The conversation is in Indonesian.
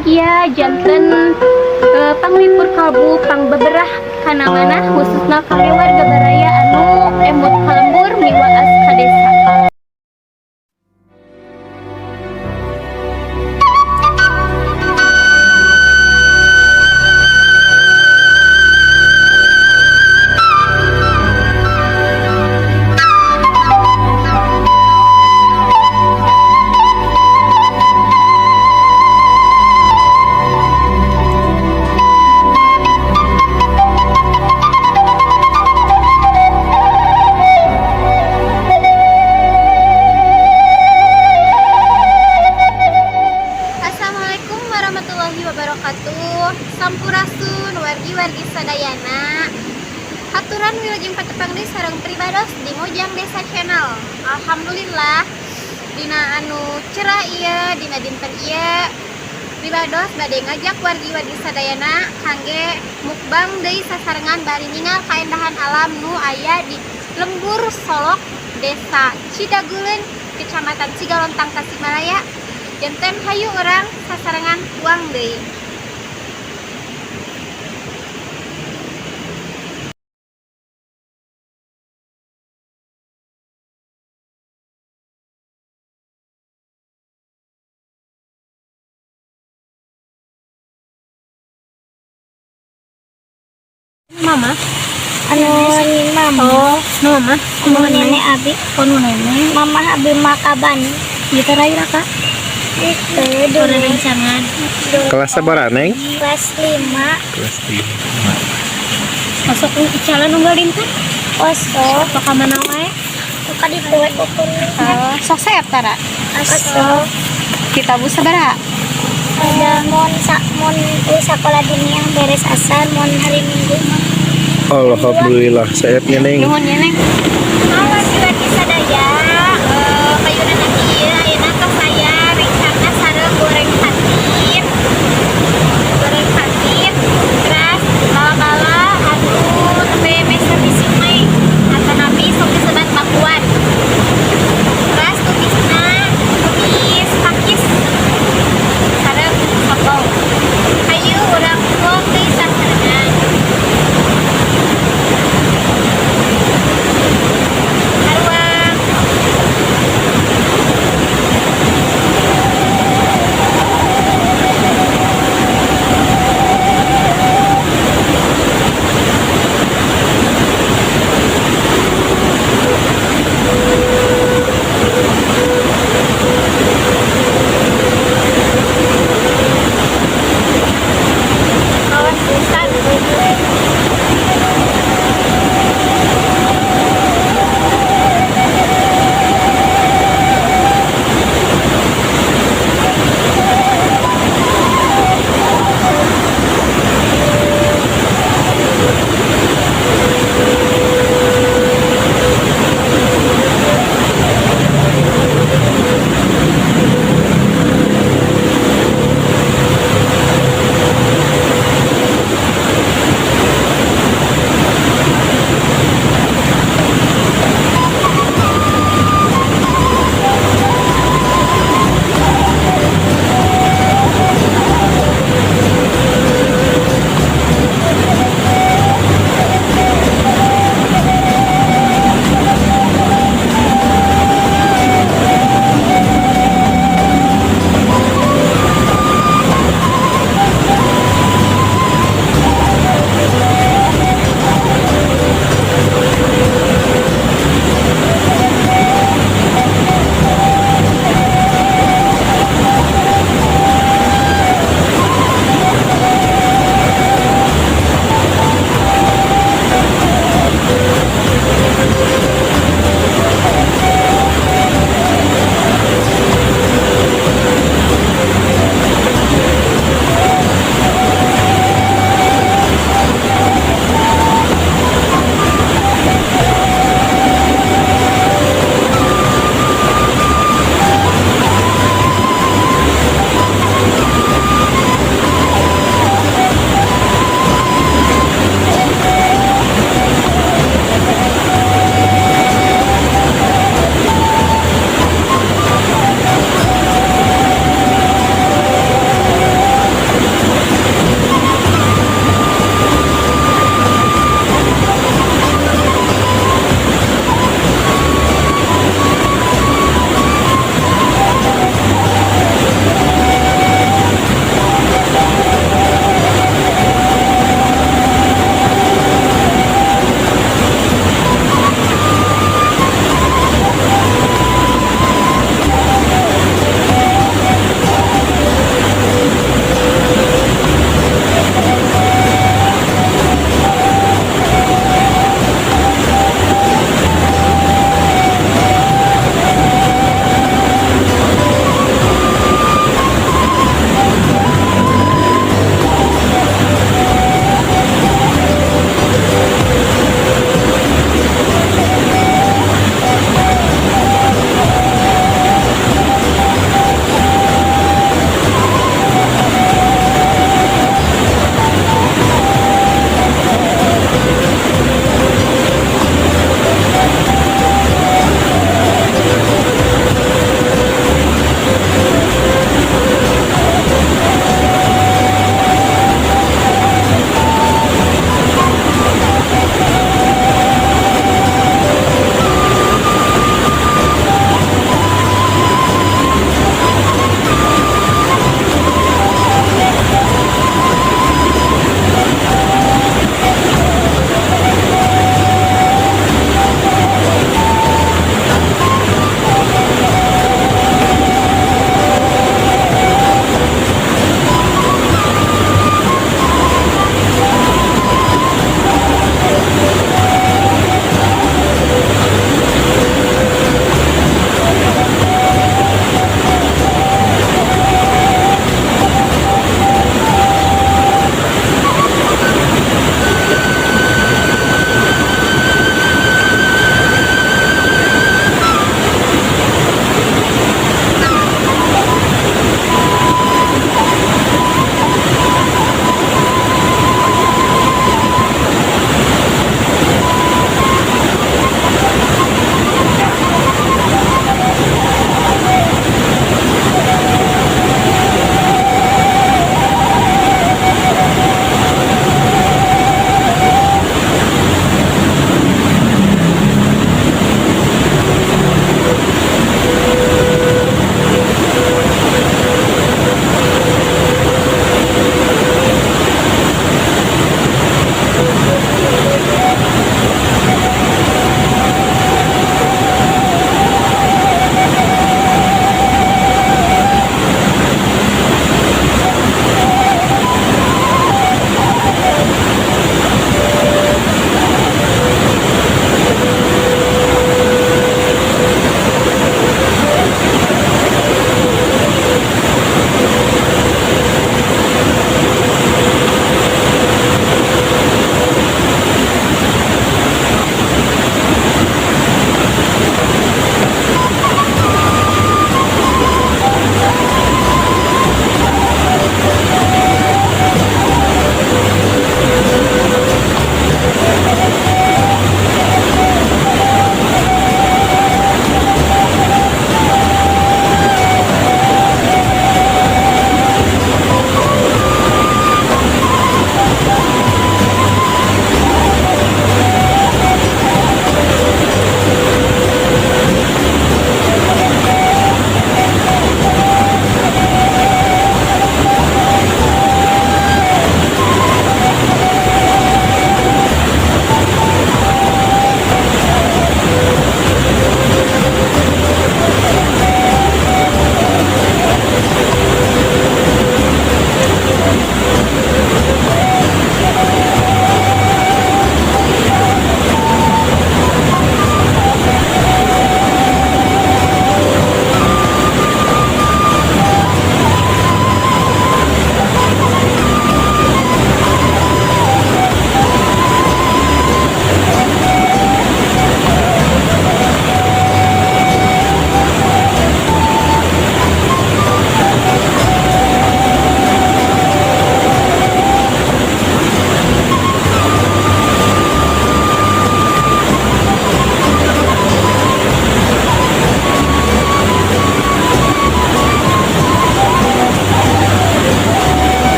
bahagia janten panglipur kalbu pang beberah kana mana khususna kangge warga baraya anu emut kalembur miwaas ka desa. Sampurasun wargi-wargi sadayana haturan wilujeng patepang deui sareng pribados di Mojang Desa Channel. Alhamdulillah dina anu cerah ieu dina dinten ieu pribados bade ngajak wargi-wargi sadayana kangge mukbang deui sasarengan bari ningal kaendahan alam nu aya di Lembur Solok Desa Cidaguleun Kecamatan Cigalontang Tasikmalaya. Janten hayu urang sasarengan tuang deui. Mama anu mama no mama anu nenek abi kono nenek mama abi makaban ieu teh raira Kak itu dulu rencangan Kelas sabaraha, Neng? kelas 5 Kelas 3. masuk icalan unggalin kan osok ka mana wae suka dipoe ukur sok saep tara osok kita bu sabaraha ada mon sekolah dunia beres asar mon hari minggu Alhamdulillah, sayapnya Neng. nuhun ya Neng